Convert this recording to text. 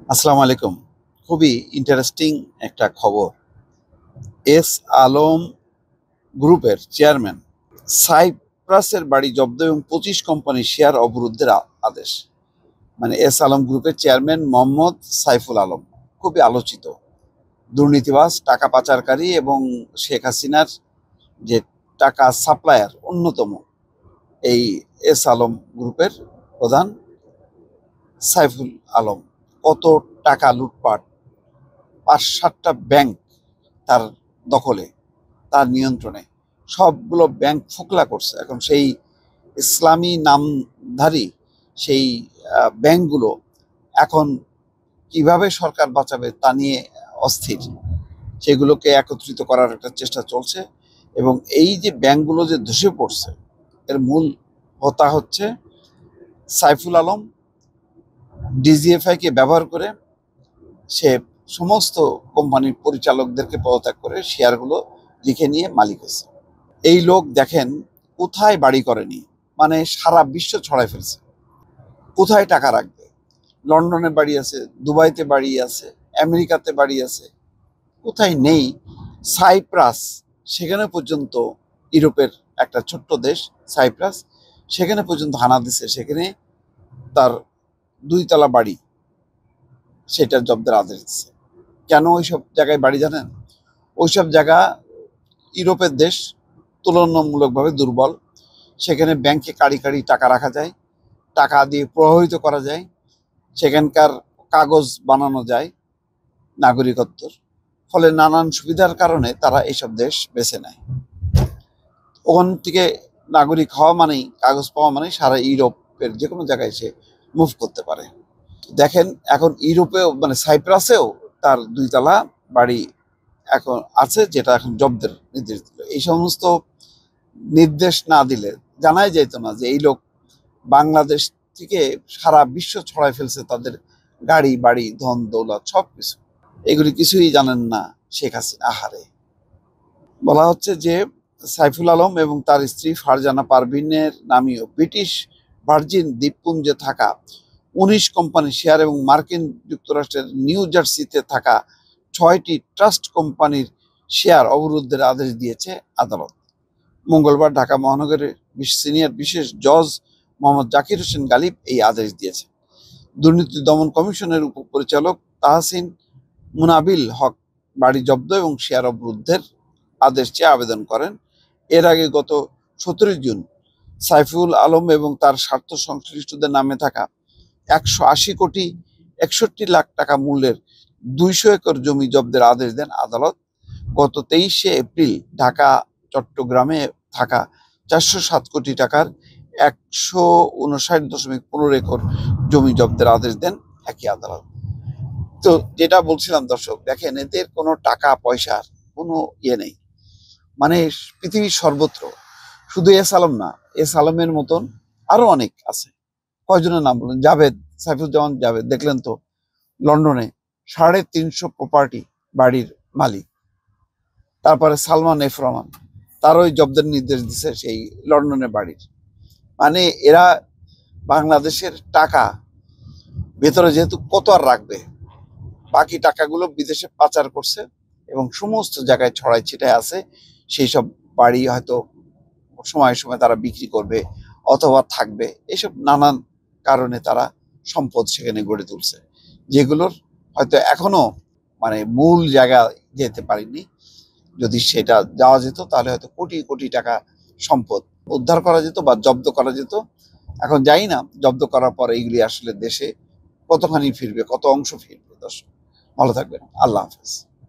আসসালামু আলাইকুম। খুবই ইন্টারেস্টিং একটা খবর। এস আলম গ্রুপের চেয়ারম্যান সাইপ্রাসের বাড়ি জব্দ এবং ২৫ কোম্পানির শেয়ার অবরুদ্ধের আদেশ। মানে এস আলম গ্রুপের চেয়ারম্যান মোহাম্মদ সাইফুল আলম খুবই আলোচিত দুর্নীতিবাজ, টাকা পাচারকারী এবং শেখ হাসিনার যে টাকা সাপ্লায়ার অন্যতম এই এস আলম গ্রুপের প্রধান সাইফুল আলম কত টাকা লুটপাট, ৫-৭টা ব্যাংক তার দখলে, তার নিয়ন্ত্রণে, সবগুলো ব্যাংক ফোকলা করছে। এখন সেই ইসলামী নামধারী সেই ব্যাংকগুলো এখন কিভাবে সরকার বাঁচাবে তা নিয়ে অস্থির। সেগুলোকে একত্রিত করার একটা চেষ্টা চলছে এবং এই যে ব্যাংকগুলো যে ধসে পড়ছে এর মূল হোতা হচ্ছে সাইফুল আলম। ডিজিএফআইকে ব্যবহার করে সে সমস্ত কোম্পানির পরিচালকদেরকে পদত্যাগ করে শেয়ারগুলো লিখে নিয়ে মালিক হয়েছে। এই লোক দেখেন কোথায় বাড়ি করেনি, মানে সারা বিশ্ব ছড়াই ফেলছে। কোথায় টাকা রাখবে? লন্ডনে বাড়ি আছে, দুবাইতে বাড়ি আছে, আমেরিকাতে বাড়ি আছে, কোথায় নেই? সাইপ্রাস, সেখানে পর্যন্ত, ইউরোপের একটা ছোট্ট দেশ সাইপ্রাস, সেখানে পর্যন্ত হানা দিছে। সেখানে তার ২ তলা বাড়ি, সেটা জব্দের আদেশ দিচ্ছে। কেন ওইসব জায়গায় বাড়ি জানেন? ওইসব জায়গা ইউরোপের দেশ, তুলনামূলকভাবে দুর্বল। সেখানে ব্যাংকে কাড়ি কাড়ি টাকা রাখা যায়, টাকা দিয়ে প্রভাবিত করা যায়, সেখানকার কাগজ বানানো যায় নাগরিকত্বর। ফলে নানান সুবিধার কারণে তারা এইসব দেশ বেছে নেয়। ওখান থেকে নাগরিক হওয়া মানেই, কাগজ পাওয়া মানেই সারা ইউরোপের যে কোনো জায়গায় সে মুভ করতে পারে। দেখেন এখন ইউরোপেও, মানে সাইপ্রাসেও তার ২ তলা বাড়ি এখন আছে, যেটা এখন জব্দের নির্দেশ দিল। এই সমস্ত নির্দেশ না দিলে জানাই যেত না যে এই লোক বাংলাদেশ থেকে সারা বিশ্ব ছড়াই ফেলছে তাদের গাড়ি বাড়ি ধন দৌলত সবকিছু। এগুলি কিছুই জানেন না শেখ হাসিনা। আহারে, বলা হচ্ছে যে সাইফুল আলম এবং তার স্ত্রী ফারজানা পারভিনের নামীয় ব্রিটিশ ভার্জিন দ্বীপপুঞ্জে থাকা ১৯ কোম্পানির শেয়ার এবং মার্কিন যুক্তরাষ্ট্রের নিউ জার্সিতে থাকা ৬টি ট্রাস্ট কোম্পানির শেয়ার অবরুদ্ধের আদেশ দিয়েছে আদালত। মঙ্গলবার ঢাকা মহানগরের সিনিয়র বিশেষ জজ মোহাম্মদ জাকির হোসেন গালিব এই আদেশ দিয়েছে। দুর্নীতি দমন কমিশনের উপপরিচালক তাহসিন মুনাবিল হক বাড়ি জব্দ এবং শেয়ার অবরুদ্ধের আদেশ চেয়ে আবেদন করেন। এর আগে গত ১৭ জুন সাইফুল আলম এবং তার স্বার্থ সংশ্লিষ্টদের নামে থাকা ১৮০ কোটি ৬১ লাখ টাকা মূল্যের ২০০ একর জমি জব্দের আদেশ দেন আদালত। গত ২৩শে এপ্রিল ঢাকা চট্টগ্রামে থাকা ৪০৭ কোটি টাকার ১৫৯.১৫ একর জমি জব্দের আদেশ দেন একই আদালত। তো যেটা বলছিলাম দর্শক, দেখেন এদের কোনো টাকা পয়সার কোনো ইয়ে নেই, মানে পৃথিবীর সর্বত্র। শুধু এস আলম না, এস আলমের মতন আরো অনেক আছে। কয়জনের নাম বলুন? জাভেদ, সাইফুজ্জামান জাভেদ, দেখলেন তো লন্ডনে ৩৫০ প্রপার্টি বাড়ির মালিক। তারপরে সালমান এফ রহমান, তারও জব্দের নির্দেশ দিছে সেই লন্ডনের বাড়ির। মানে এরা বাংলাদেশের টাকা ভেতরে যেহেতু কত আর রাখবে, বাকি টাকাগুলো বিদেশে পাচার করছে এবং সমস্ত জায়গায় ছড়াই ছিটায় আছে। সেই সব বাড়ি হয়তো সময় সময় তারা বিক্রি করবে অথবা থাকবে, এসব নানান কারণে তারা সম্পদ সেখানে গড়ে তুলছে, যেগুলোর হয়তো এখনো মানে মূল জায়গা যেতে পারেনি। যদি সেটা যাওয়া যেত তাহলে হয়তো কোটি কোটি টাকা সম্পদ উদ্ধার করা যেত বা জব্দ করা যেত। এখন জানি না জব্দ করার পরে এইগুলি আসলে দেশে কতখানি ফিরবে, কত অংশ ফিরবে। দর্শক ভালো থাকবেন, আল্লাহ হাফেজ।